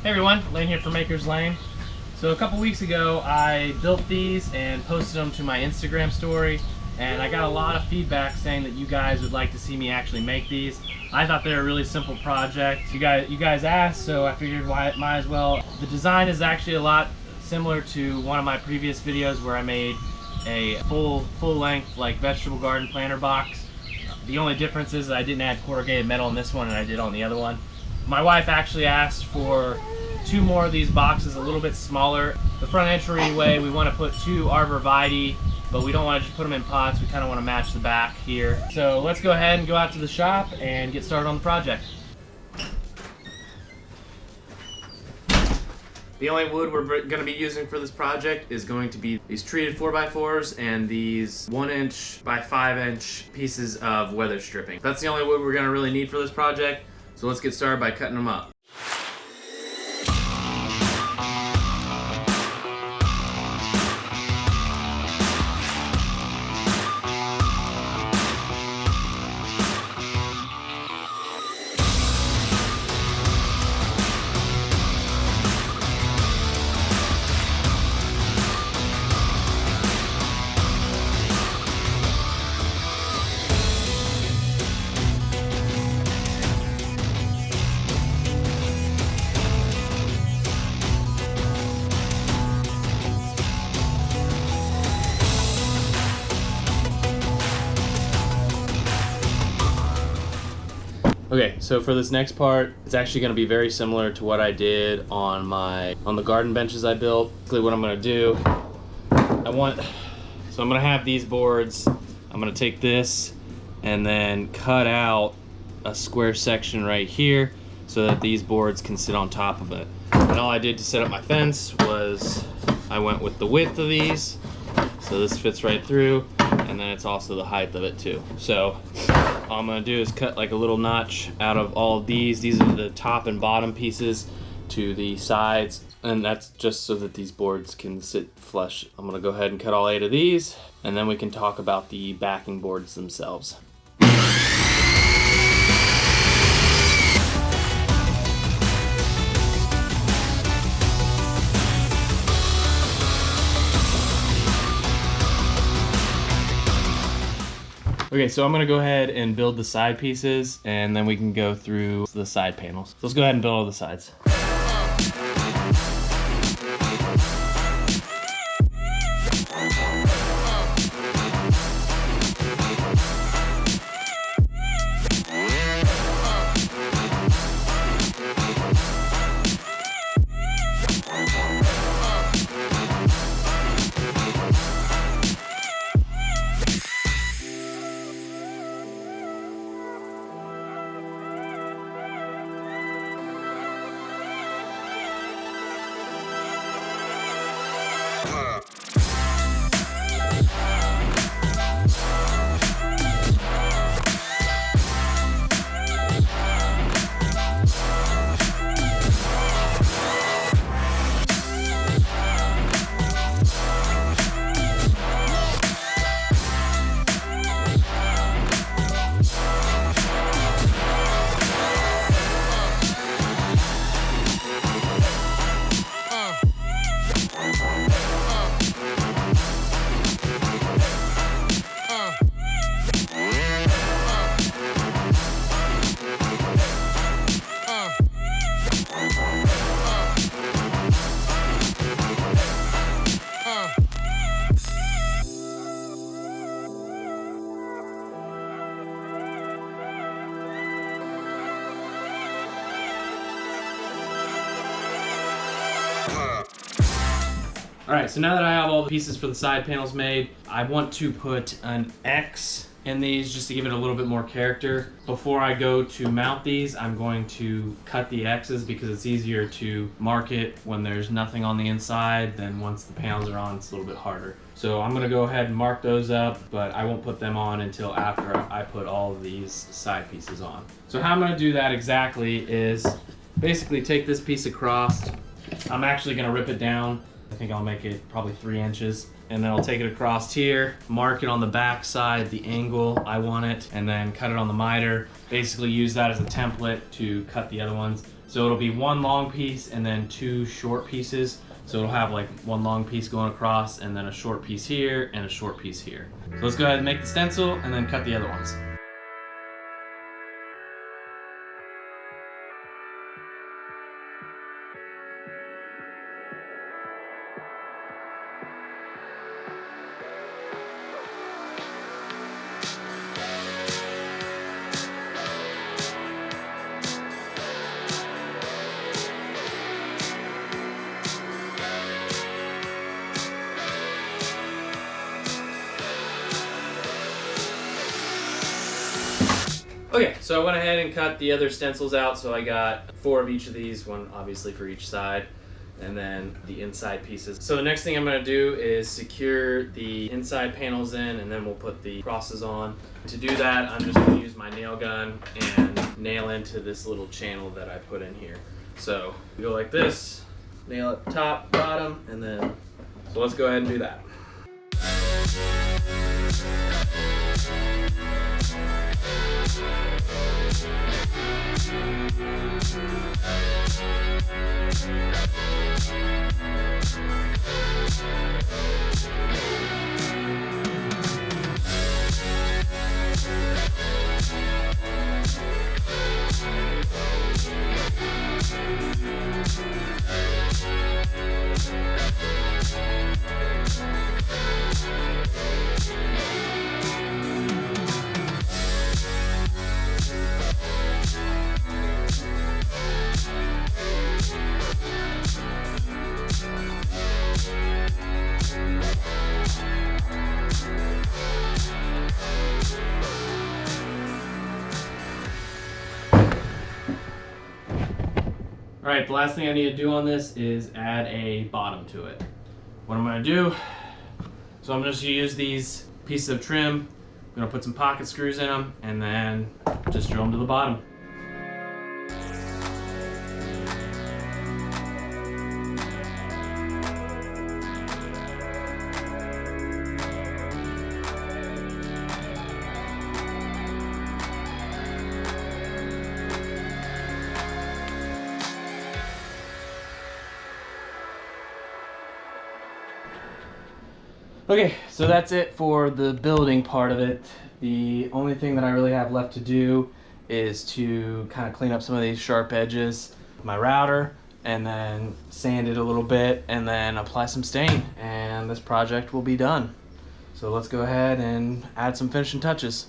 Hey everyone, Lane here for Maker's Lane. So a couple weeks ago I built these and posted them to my Instagram story, and I got a lot of feedback saying that you guys would like to see me actually make these. I thought they were a really simple project. You guys asked, so I figured might as well. The design is actually a lot similar to one of my previous videos where I made a full length like vegetable garden planter box. The only difference is that I didn't add corrugated metal in this one and I did on the other one. My wife actually asked for 2 more of these boxes, a little bit smaller. The front entryway, we want to put 2 arborvitae, but we don't want to just put them in pots. We kind of want to match the back here. So let's go ahead and go out to the shop and get started on the project. The only wood we're going to be using for this project is going to be these treated 4x4s and these 1" by 5" pieces of weather stripping. That's the only wood we're going to really need for this project. So let's get started by cutting them up. Okay, so for this next part, it's actually going to be very similar to what I did on the garden benches I built. Basically what I'm going to do, I'm going to have these boards. I'm going to take this and then cut out a square section right here so that these boards can sit on top of it. And all I did to set up my fence was I went with the width of these. So this fits right through, and then it's also the height of it too. So all I'm gonna do is cut like a little notch out of all of these. These are the top and bottom pieces to the sides, and that's just so that these boards can sit flush. I'm gonna go ahead and cut all 8 of these, and then we can talk about the backing boards themselves. Okay, so I'm gonna go ahead and build the side pieces, and then we can go through the side panels. So let's go ahead and build all the sides. Alright, so now that I have all the pieces for the side panels made, I want to put an X in these just to give it a little bit more character. Before I go to mount these, I'm going to cut the X's because it's easier to mark it when there's nothing on the inside than once the panels are on. It's a little bit harder. So I'm going to go ahead and mark those up, but I won't put them on until after I put all of these side pieces on. So how I'm going to do that exactly is basically take this piece across. I'm actually going to rip it down. I think I'll make it probably 3 inches. And then I'll take it across here, mark it on the back side, the angle I want it, and then cut it on the miter. Basically use that as a template to cut the other ones. So it'll be one long piece and then two short pieces. So it'll have like one long piece going across and then a short piece here and a short piece here. So let's go ahead and make the stencil and then cut the other ones. Okay, so I went ahead and cut the other stencils out. So I got 4 of each of these, one obviously for each side, and then the inside pieces. So the next thing I'm gonna do is secure the inside panels in, and then we'll put the crosses on. To do that, I'm just gonna use my nail gun and nail into this little channel that I put in here. So we go like this, nail it top, bottom, and then, so let's go ahead and do that. All right, the last thing I need to do on this is add a bottom to it. What I'm gonna do, so I'm just gonna use these pieces of trim, I'm gonna put some pocket screws in them, and then just drill them to the bottom. Okay, so that's it for the building part of it. The only thing that I really have left to do is to kind of clean up some of these sharp edges, my router, and then sand it a little bit, and then apply some stain, and this project will be done. So let's go ahead and add some finishing touches.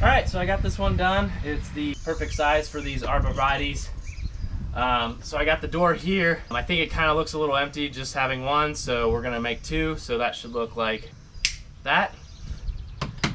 All right, so I got this one done. It's the perfect size for these arborvitaes. So I got the door here. I think it kind of looks a little empty just having one, so we're gonna make 2, so that should look like that.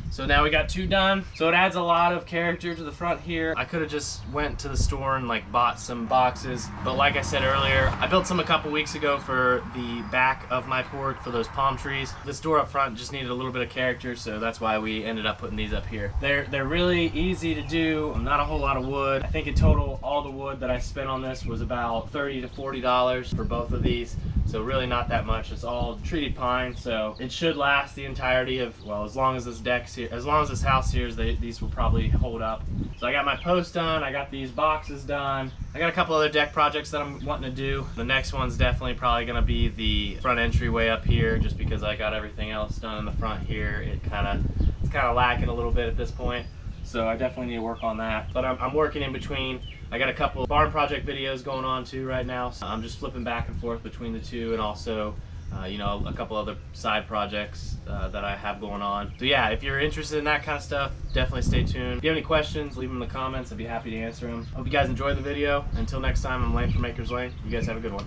So now we got 2 done. So it adds a lot of character to the front here. I could have just went to the store and like bought some boxes, but like I said earlier, I built some a couple weeks ago for the back of my porch for those palm trees. This door up front just needed a little bit of character, so that's why we ended up putting these up here. They're really easy to do, not a whole lot of wood. I think in total all the wood that I spent on this was about $30 to $40 for both of these. So really not that much. It's all treated pine, so it should last the entirety of, well, as long as this deck's here, as long as this house here is, these will probably hold up. So I got my post done, I got these boxes done. I got a couple other deck projects that I'm wanting to do. The next one's definitely probably gonna be the front entryway up here, just because I got everything else done in the front here. It's kind of lacking a little bit at this point. So I definitely need to work on that. But I'm working in between. I got a couple barn project videos going on too right now. So I'm just flipping back and forth between the two, and also you know, a couple other side projects that I have going on. So yeah, if you're interested in that kind of stuff, definitely stay tuned. If you have any questions, leave them in the comments. I'd be happy to answer them. Hope you guys enjoyed the video. Until next time, I'm Lane from Maker's Lane. You guys have a good one.